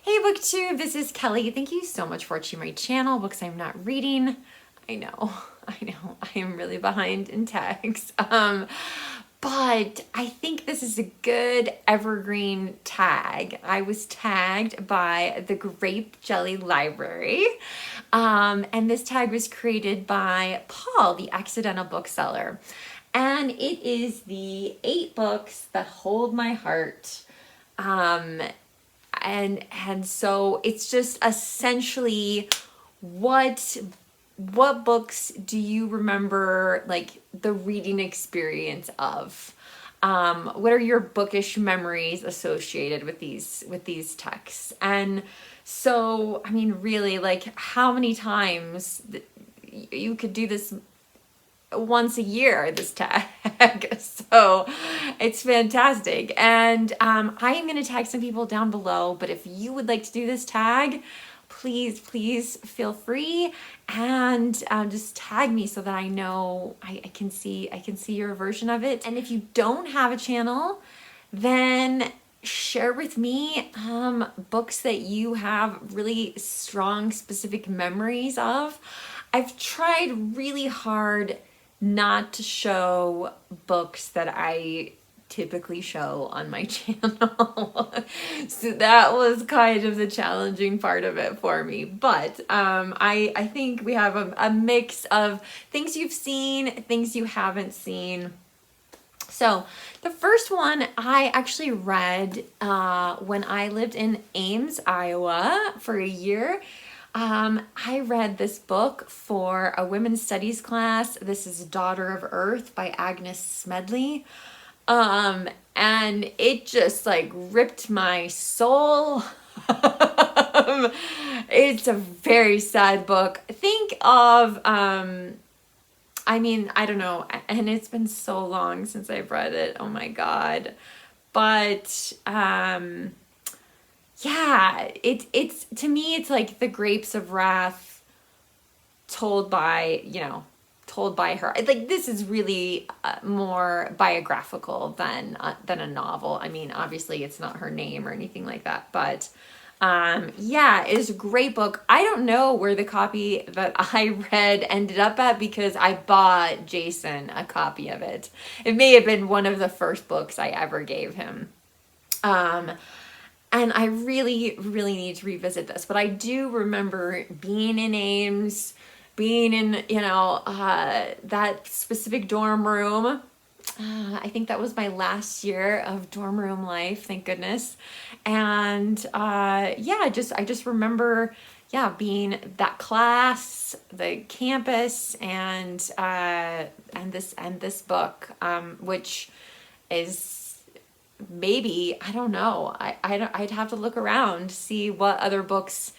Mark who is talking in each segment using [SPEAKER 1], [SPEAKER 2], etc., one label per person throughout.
[SPEAKER 1] Hey Booktube, this is Kelly. Thank you so much for watching my channel, Books I'm Not Reading. I know, I am really behind in tags. But I think this is a good evergreen tag. I was tagged by the Grape Jelly Library. And this tag was created by Paul, the Accidental Bookseller. And it is the 8 books that hold my heart. And so it's just essentially what books do you remember, like, the reading experience of? What are your bookish memories associated with these texts? And so, I mean, really, like, how many times you could do this once a year, this tag. So it's fantastic. And I am going to tag some people down below, but if you would like to do this tag, please feel free and just tag me so that I know I can see your version of it. And if you don't have a channel, then share with me books that you have really strong specific memories of. I've tried really hard not to show books that I typically show on my channel. So that was kind of the challenging part of it for me. But I think we have a mix of things you've seen, things you haven't seen. So the first one I actually read when I lived in Ames, Iowa for a year. I read this book for a women's studies class. This is Daughter of Earth by Agnes Smedley. And it just like ripped my soul. It's a very sad book. Think of, I mean, I don't know, and it's been so long since I've read it. Oh my God. But, yeah, it's to me, it's like the Grapes of Wrath told by her. Like, this is really more biographical than a novel. I mean, obviously it's not her name or anything like that, but yeah, it is a great book. I don't know where the copy that I read ended up at because I bought Jason a copy of it. It may have been one of the first books I ever gave him. And I really need to revisit this. But I do remember being in Ames, being in, that specific dorm room. I think that was my last year of dorm room life, thank goodness. And yeah, I just remember, yeah, being that class, the campus, and this book, which is maybe, I don't know, I'd have to look around to see what other books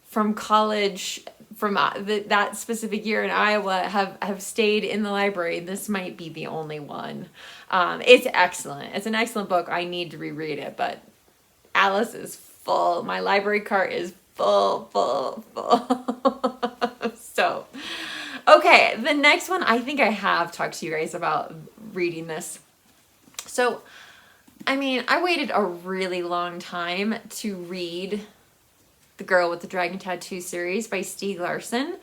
[SPEAKER 1] from college from that specific year in Iowa have stayed in the library. This might be the only one. It's excellent. It's an excellent book. I need to reread it, but Alice is full. My library cart is full. So, okay, the next one, I think I have talked to you guys about reading this. So, I mean, I waited a really long time to read The Girl with the Dragon Tattoo series by Stieg Larsson.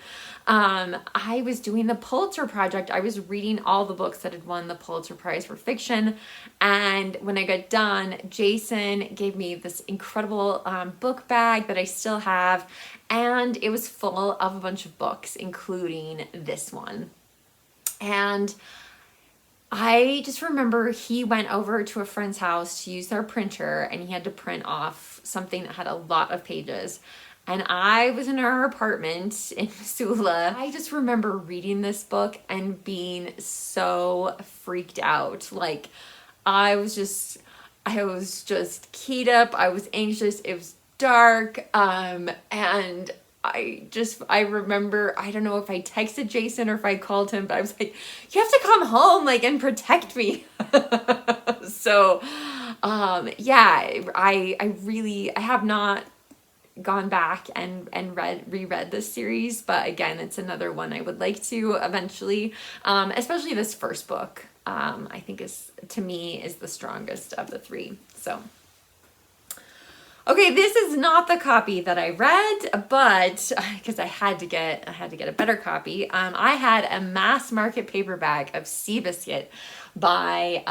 [SPEAKER 1] I was doing the Pulitzer Project. I was reading all the books that had won the Pulitzer Prize for fiction. And when I got done, Jason gave me this incredible book bag that I still have. And it was full of a bunch of books, including this one. And I just remember he went over to a friend's house to use their printer, and he had to print off something that had a lot of pages. And I was in our apartment in Missoula. I just remember reading this book and being so freaked out. Like, I was just keyed up. I was anxious. It was dark. And I remember, I don't know if I texted Jason or if I called him, but I was like, you have to come home, like, and protect me. So, yeah, I have not gone back and reread this series, but again, it's another one I would like to eventually, especially this first book, I think to me is the strongest of the 3. So, Okay, this is not the copy that I read, but because I had to get a better copy. I had a mass market paperback of Seabiscuit by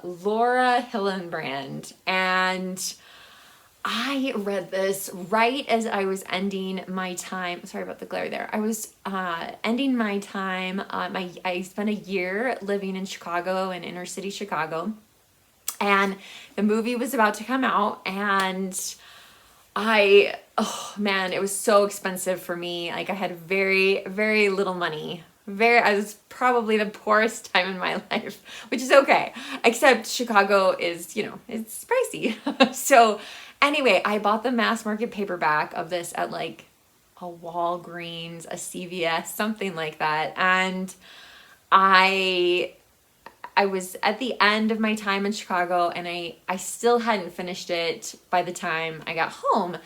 [SPEAKER 1] Laura Hillenbrand, and I read this right as I was ending my time. Sorry about the glare there. I was ending my time. I spent a year living in Chicago, in inner city Chicago, and the movie was about to come out, and oh man, it was so expensive for me. Like, I had very, very little money. I was probably the poorest time in my life, which is okay. Except Chicago is, it's pricey. So anyway, I bought the mass market paperback of this at like a Walgreens, a CVS, something like that. And I was at the end of my time in Chicago, and I still hadn't finished it by the time I got home.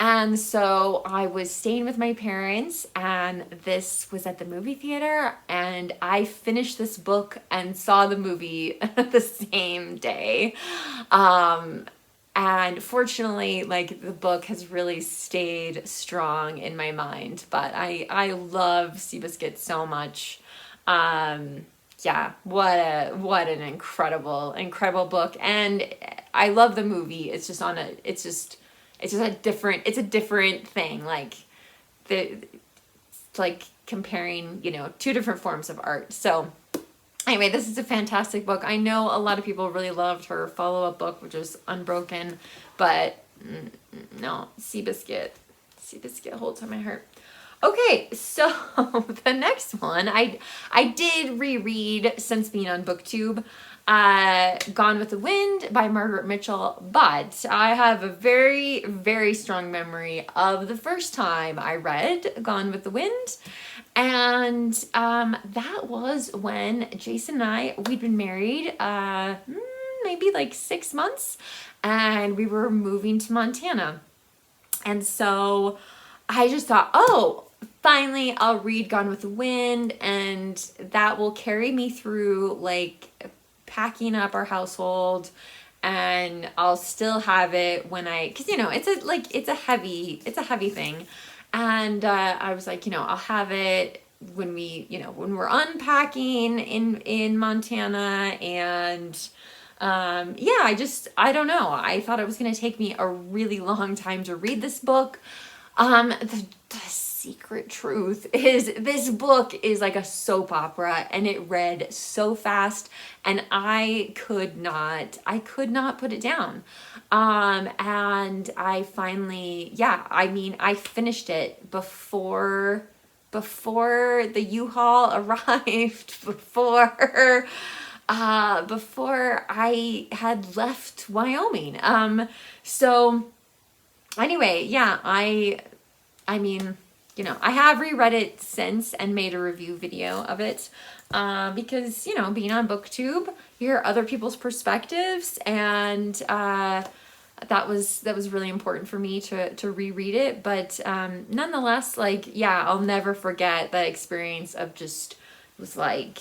[SPEAKER 1] And so I was staying with my parents, and this was at the movie theater, and I finished this book and saw the movie the same day. And fortunately, like, the book has really stayed strong in my mind, but I love Seabiscuit so much. Yeah, what an incredible book. And I love the movie. It's just a different thing. Like, it's like comparing, two different forms of art. So anyway, this is a fantastic book. I know a lot of people really loved her follow-up book, which was Unbroken, but no, Seabiscuit holds on my heart. Okay, so the next one, I did reread since being on Booktube, Gone with the Wind by Margaret Mitchell, but I have a very, very strong memory of the first time I read Gone with the Wind, and that was when Jason and I, we'd been married maybe like 6 months, and we were moving to Montana, and so I just thought, oh, finally I'll read Gone with the Wind, and that will carry me through like packing up our household, and I'll still have it when because it's a heavy thing, and I was like, I'll have it when when we're unpacking in Montana, and I don't know, I thought it was going to take me a really long time to read this book. The secret truth is this book is like a soap opera, and it read so fast, and I could not put it down. And I finally, I finished it before the U-Haul arrived, before I had left Wyoming. So anyway, yeah, I mean, I have reread it since and made a review video of it, because, being on Booktube, you hear other people's perspectives, and that was really important for me to reread it. But nonetheless, I'll never forget that experience of just, it was like,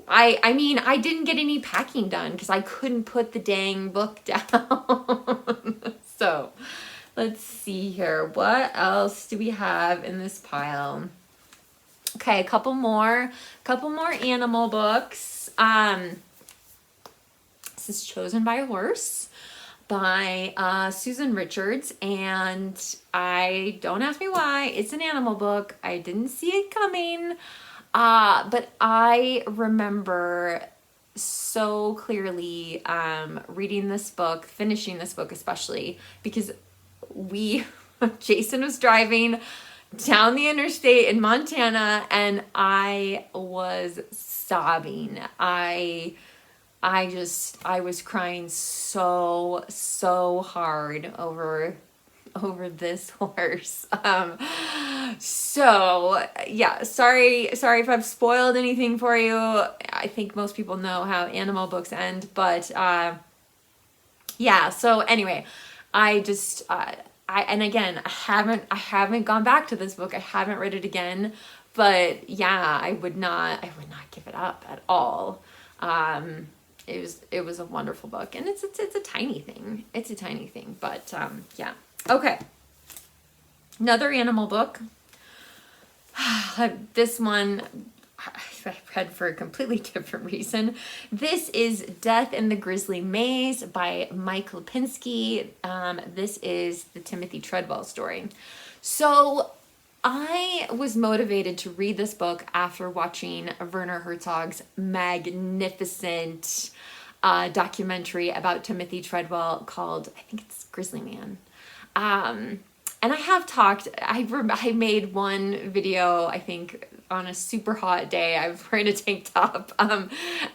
[SPEAKER 1] I mean, I didn't get any packing done because I couldn't put the dang book down. So let's see here. What else do we have in this pile? Okay, a couple more animal books. This is Chosen by a Horse by Susan Richards, and don't ask me why. It's an animal book. I didn't see it coming, but I remember so clearly reading this book, finishing this book especially, because Jason was driving down the interstate in Montana, and I was sobbing. I was crying so hard over this horse. So yeah, sorry if I've spoiled anything for you. I think most people know how animal books end, but yeah, so anyway, I haven't gone back to this book. I haven't read it again, but yeah, I would not give it up at all. it was a wonderful book, and it's a tiny thing. It's a tiny thing, but yeah. Okay. Another animal book. This one I read for a completely different reason. This is Death in the Grizzly Maze by Mike Lipinski. This is the Timothy Treadwell story. So I was motivated to read this book after watching Werner Herzog's magnificent documentary about Timothy Treadwell called, I think it's Grizzly Man. And I have talked, I made one video, I think, on a super hot day. I was wearing a tank top.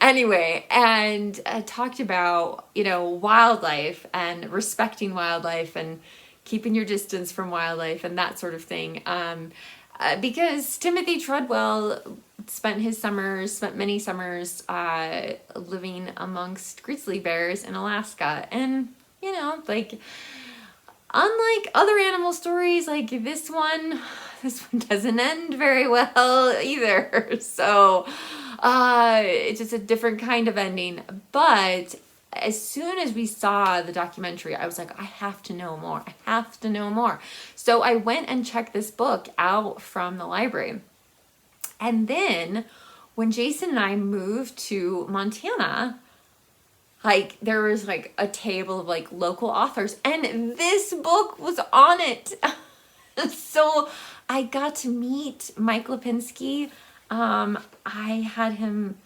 [SPEAKER 1] Anyway, and I talked about, wildlife and respecting wildlife and keeping your distance from wildlife and that sort of thing. Because Timothy Treadwell spent many summers living amongst grizzly bears in Alaska. And, unlike other animal stories, like this one doesn't end very well either. So it's just a different kind of ending. But as soon as we saw the documentary, I was like, I have to know more. I have to know more. So I went and checked this book out from the library. And then when Jason and I moved to Montana, there was a table of local authors, and this book was on it. So I got to meet Mike Lipinski. I had him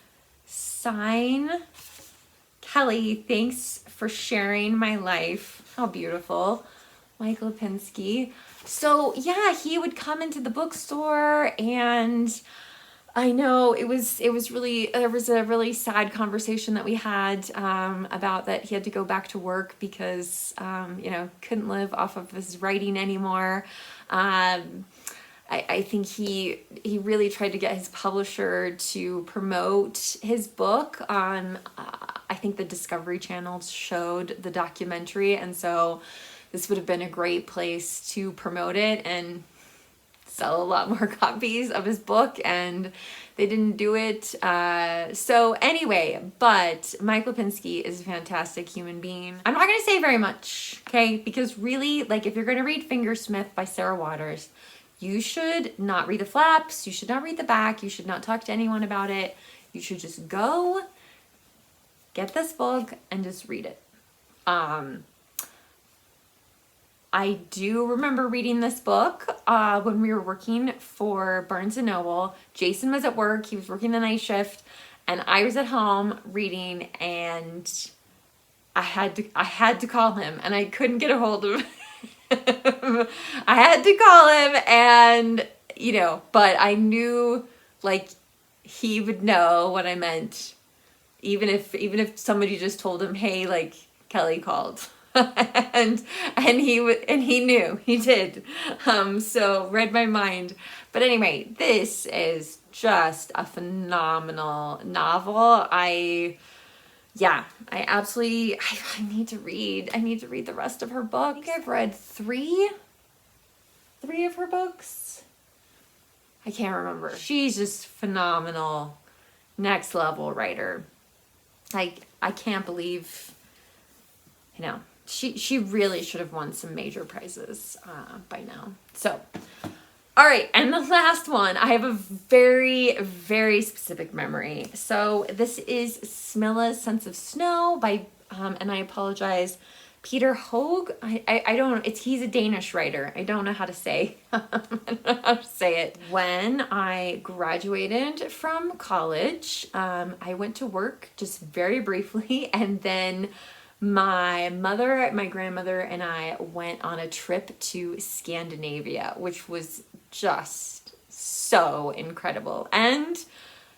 [SPEAKER 1] sign. Kelly, thanks for sharing my life. How beautiful. Mike Lipinski. So yeah, he would come into the bookstore, and I know there was a really sad conversation that we had about that he had to go back to work because couldn't live off of his writing anymore. I think he really tried to get his publisher to promote his book on I think the Discovery Channel showed the documentary, and so this would have been a great place to promote it and sell a lot more copies of his book, and they didn't do it. So anyway, but Mike Lipinski is a fantastic human being. I'm not going to say very much, okay? Because really, if you're going to read Fingersmith by Sarah Waters, you should not read the flaps. You should not read the back. You should not talk to anyone about it. You should just go get this book and just read it. I do remember reading this book when we were working for Barnes & Noble. Jason was at work. He was working the night shift, and I was at home reading, and I had to call him, and I couldn't get a hold of him. I had to call him, and, but I knew, he would know what I meant, even if somebody just told him, hey, Kelly called. and he knew, he did. So read my mind. But anyway, this is just a phenomenal novel. I absolutely, I need to read the rest of her book. I think I've read three of her books. I can't remember. She's just phenomenal, next level writer. I can't believe, she really should have won some major prizes by now. So, all right, and the last one, I have a very, very specific memory. So this is Smilla's Sense of Snow by, and I apologize, Peter Hoeg. I don't know, he's a Danish writer. I don't know how to say, it. When I graduated from college, I went to work just very briefly, and then my grandmother, and I went on a trip to Scandinavia, which was just so incredible. And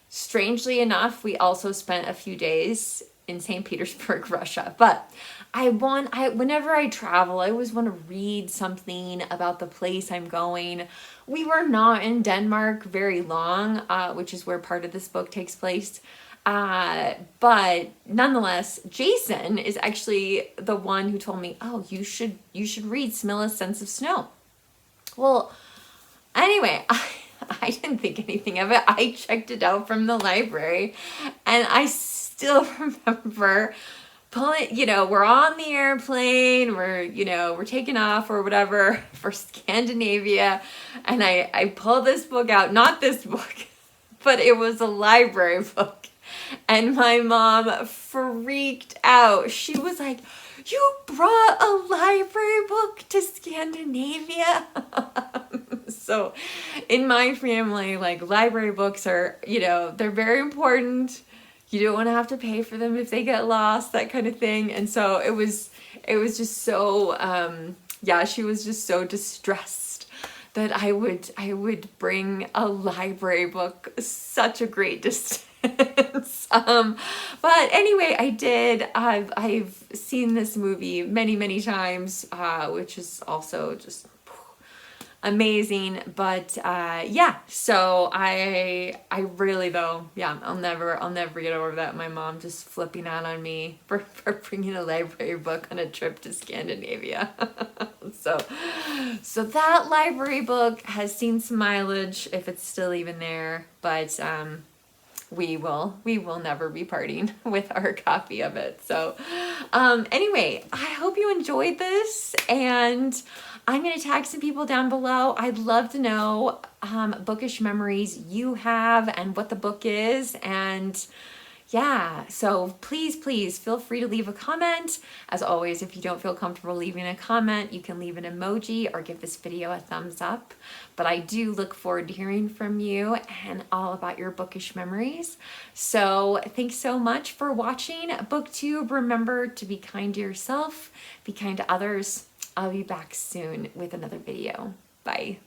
[SPEAKER 1] strangely enough, we also spent a few days in St. Petersburg, Russia. But whenever I travel, I always want to read something about the place I'm going. We were not in Denmark very long, which is where part of this book takes place. But nonetheless, Jason is actually the one who told me, oh, you should read Smilla's Sense of Snow. Well, anyway, I didn't think anything of it. I checked it out from the library, and I still remember pulling, we're on the airplane, we're taking off or whatever for Scandinavia. And I pull this book out, not this book, but it was a library book. And my mom freaked out. She was like, "You brought a library book to Scandinavia?" So in my family, like, library books are, they're very important. You don't want to have to pay for them if they get lost, that kind of thing. And so it was just so, she was just so distressed that I would bring a library book such a great distance. But anyway, I did. I've seen this movie many, many times, which is also just amazing. But so I really, though, I'll never get over that. My mom just flipping out on me for bringing a library book on a trip to Scandinavia. So that library book has seen some mileage, if it's still even there, but we will never be parting with our copy of it. So anyway, I hope you enjoyed this, and I'm going to tag some people down below. I'd love to know bookish memories you have and what the book is. And so please feel free to leave a comment. As always, if you don't feel comfortable leaving a comment, you can leave an emoji or give this video a thumbs up. But I do look forward to hearing from you and all about your bookish memories. So thanks so much for watching Booktube. Remember to be kind to yourself, be kind to others. I'll be back soon with another video. Bye.